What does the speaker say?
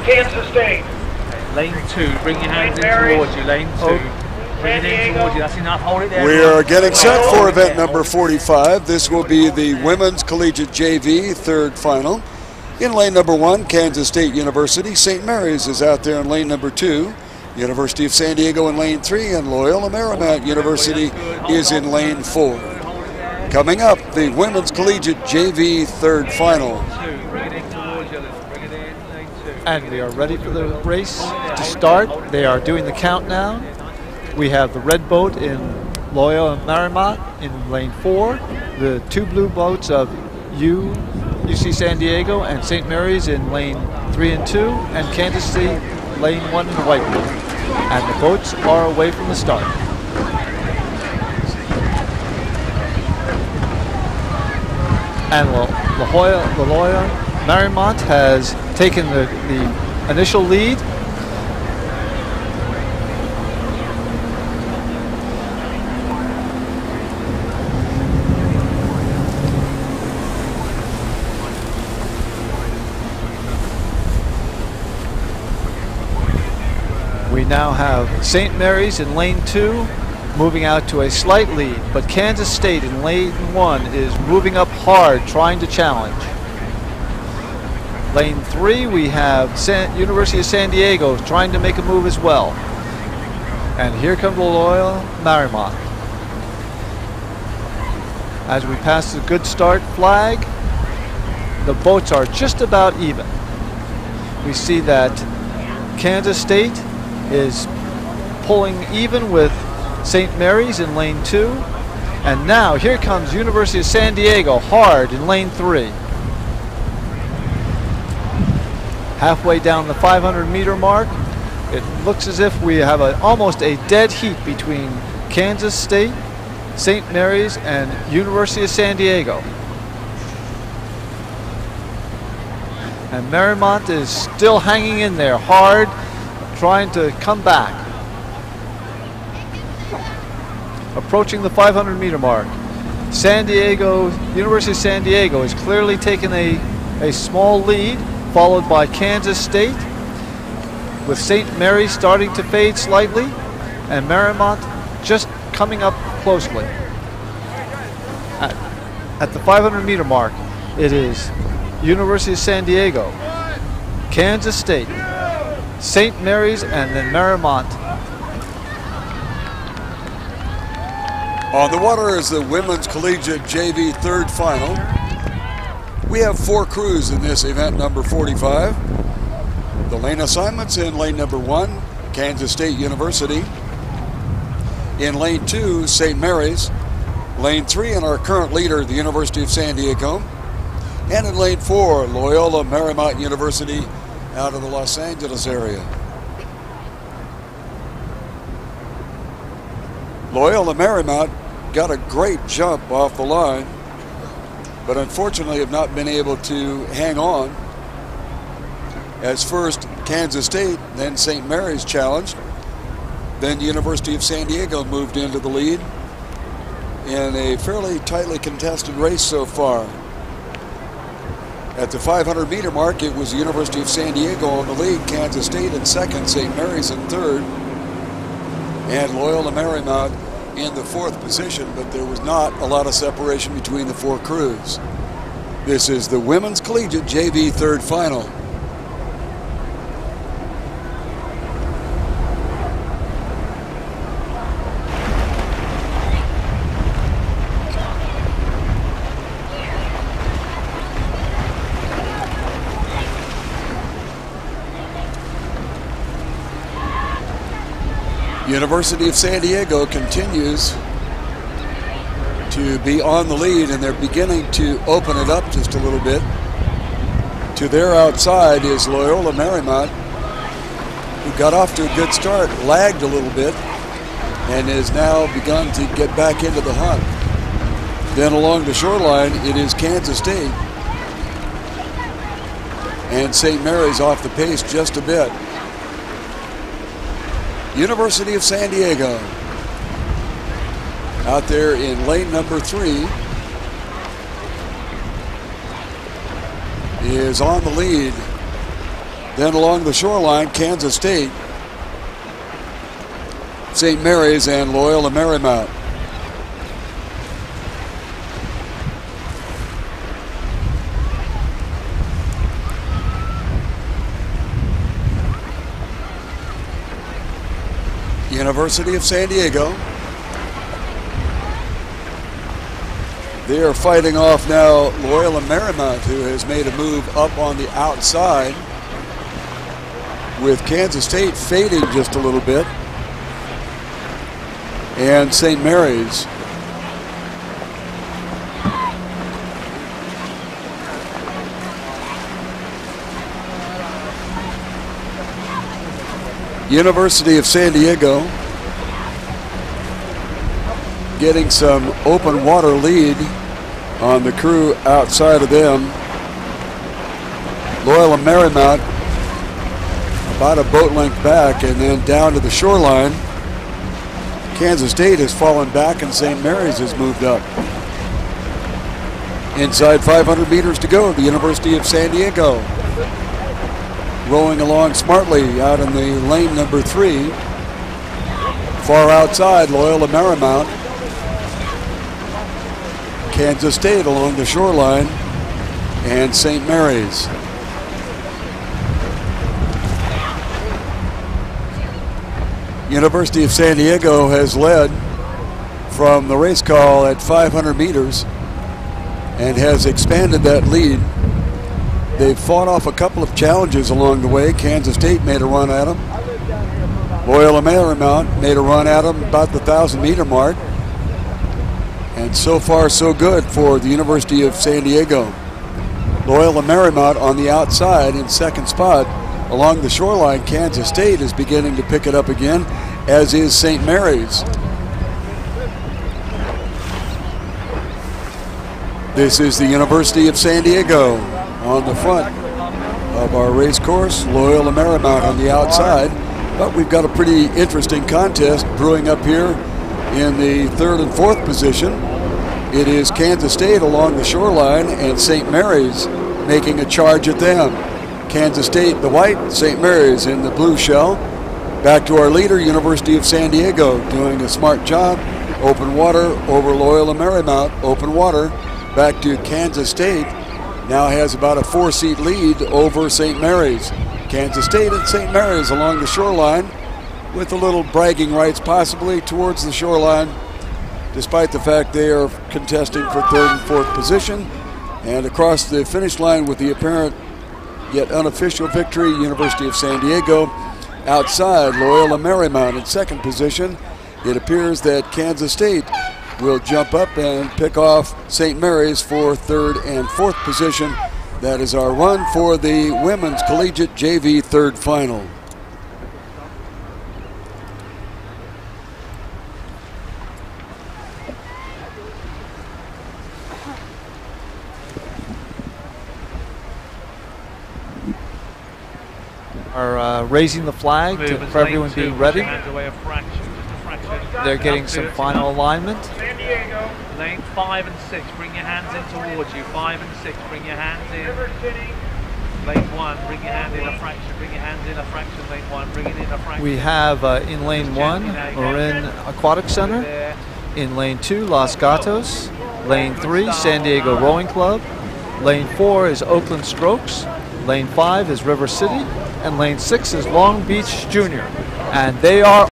Kansas State. Lane 2, bring your hands in towards you, lane 2. Bring it in towards you, that's enough, hold it there. We are getting set for event number 45. This will be the Women's Collegiate JV third final. In lane number 1, Kansas State University. St. Mary's is out there in lane number 2. University of San Diego in lane 3, and Loyola Marymount University is in lane 4. Coming up, the Women's Collegiate JV third final. And we are ready for the race to start. They are doing the countdown. We have the red boat in Loyola Marymount in lane 4, the 2 blue boats of UC San Diego and St. Mary's in lane 3 and 2, and Kansas State lane 1 in the white boat. And the boats are away from the start. And Loyola Marymount has taken the initial lead. We now have St. Mary's in lane 2 moving out to a slight lead, but Kansas State in lane 1 is moving up hard, trying to challenge. Lane 3, we have University of San Diego trying to make a move as well. And here comes Loyola Marymount. As we pass the good start flag, the boats are just about even. We see that Kansas State is pulling even with St. Mary's in lane 2. And now here comes University of San Diego hard in lane 3. Halfway down the 500-meter mark, it looks as if we have almost a dead heat between Kansas State, St. Mary's, and University of San Diego. And Marymount is still hanging in there hard, trying to come back. Approaching the 500-meter mark, University of San Diego is clearly taking a small lead, followed by Kansas State, with St. Mary's starting to fade slightly, and Marymount just coming up closely. At the 500-meter mark, it is University of San Diego, Kansas State, St. Mary's, and then Marymount. On the water is the Women's Collegiate JV third final. We have 4 crews in this event number 45. The lane assignments in lane number 1, Kansas State University. In lane 2, St. Mary's. Lane 3, and our current leader, the University of San Diego. And in lane 4, Loyola Marymount University out of the Los Angeles area. Loyola Marymount got a great jump off the line, but unfortunately have not been able to hang on, as first Kansas State, then St. Mary's challenged, then the University of San Diego moved into the lead in a fairly tightly contested race so far. At the 500-meter mark, it was the University of San Diego on the lead, Kansas State in second, St. Mary's in third, and Loyola Marymount in the 4th position, but there was not a lot of separation between the 4 crews. This is the Women's Collegiate JV third final. University of San Diego continues to be on the lead, and they're beginning to open it up just a little bit. To their outside is Loyola Marymount, who got off to a good start, lagged a little bit, and has now begun to get back into the hunt. Then along the shoreline, it is Kansas State, and St. Mary's off the pace just a bit. University of San Diego out there in lane number 3 is on the lead Then along the shoreline, Kansas State, St. Mary's, and Loyola Marymount. University of San Diego. They are fighting off now Loyola Marymount, who has made a move up on the outside, with Kansas State fading just a little bit, and St. Mary's. University of San Diego getting some open water lead on the crew outside of them. Loyola Marymount about a boat length back, and then down to the shoreline. Kansas State has fallen back and St. Mary's has moved up. Inside 500 meters to go, the University of San Diego rolling along smartly out in the lane number 3. Far outside, Loyola Marymount. Kansas State along the shoreline, and St. Mary's. University of San Diego has led from the race call at 500 meters and has expanded that lead. They've fought off a couple of challenges along the way. Kansas State made a run at them. Loyola Marymount made a run at them about the 1,000-meter mark. And so far, so good for the University of San Diego. Loyola Marymount on the outside in second spot. Along the shoreline, Kansas State is beginning to pick it up again, as is St. Mary's. This is the University of San Diego on the front of our race course. Loyola Marymount on the outside. But we've got a pretty interesting contest brewing up here in the 3rd and 4th position. It is Kansas State along the shoreline and St. Mary's making a charge at them. Kansas State the white, St. Mary's in the blue shell. Back to our leader, University of San Diego, doing a smart job. Open water over Loyola Marymount. Open water back to Kansas State. Now has about a 4-seat lead over St. Mary's. Kansas State and St. Mary's along the shoreline with a little bragging rights possibly towards the shoreline, despite the fact they are contesting for 3rd and 4th position. And across the finish line with the apparent yet unofficial victory, University of San Diego. Outside, Loyola Marymount in 2nd position. It appears that Kansas State will jump up and pick off St. Mary's for 3rd and 4th position. That is our run for the Women's Collegiate JV 3rd final. Are raising the flag for everyone being ready. They're getting some final alignment. San Diego. Lane 5 and 6, bring your hands in towards you. 5 and 6, bring your hands in. Lane 1, bring your hand in a fraction. Bring your hands in a fraction. Lane 1, bring it in a fraction. We have in lane 1, Marin Aquatic Center. In lane 2, Los Gatos. Lane 3, San Diego Rowing Club. Lane 4 is Oakland Strokes. Lane 5 is River City. And lane 6 is Long Beach Junior. And they are